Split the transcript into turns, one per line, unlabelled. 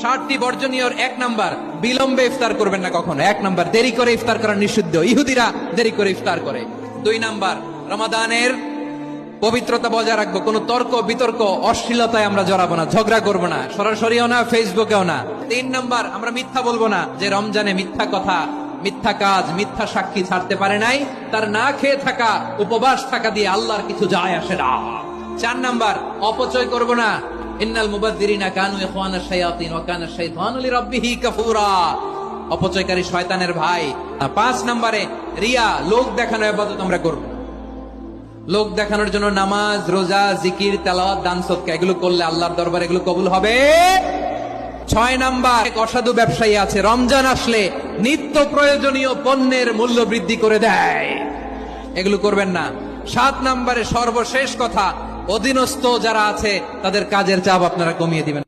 60টি বর্জনীয় 1 নাম্বার, বিলম্বে ইফতার করবেন না কখনো। 1 নাম্বার, দেরি করে ইফতার করা নিষিদ্ধ। ইহুদিরা দেরি করে ইফতার করে। 2 নাম্বার, রমাদানের পবিত্রতা বজায় রাখবো। কোনো তর্ক বিতর্ক অশ্লীলতায় আমরা জড়াবো না, ঝগড়া করবো না, সরাসরিও না, ফেসবুকেও না। 3 নাম্বার, আমরা মিথ্যা বলবো না। যে রমজানে মিথ্যা কথা, মিথ্যা কাজ, মিথ্যা সাক্ষী ছাড়তে পারে নাই, তার না খেয়ে থাকা, উপবাস থাকা দিয়ে আল্লাহর কিছু যায় আসে না। 4 নাম্বার, অপচয় করবো না। ইন্নাল মুবাযযিরিনা কানু ইখওয়ানাশ শায়াতিন ওয়া কানা শাইতানু লিরাব্বিহি কাফুরা। অপচয়কারী শয়তানের ভাই। 5 নম্বরে, রিয়া, লোক দেখানো ইবাদত আমরা করব। লোক দেখানোর জন্য নামাজ, রোজা, জিকির, তেলাওয়াত, দান সদকা এগুলো করলে আল্লাহর দরবারে এগুলো কবুল হবে। 6 নাম্বার, এক অসাধু ব্যবসায়ী আছে, রমজান আসলে নিত্য প্রয়োজনীয় পণ্যের মূল্য বৃদ্ধি করে দেয়, এগুলো করবেন না। 7 নম্বরে, সর্বশেষ কথা, অধীনস্থ যারা আছে তাদের কাজের চাপ আপনারা কমিয়ে দিবেন।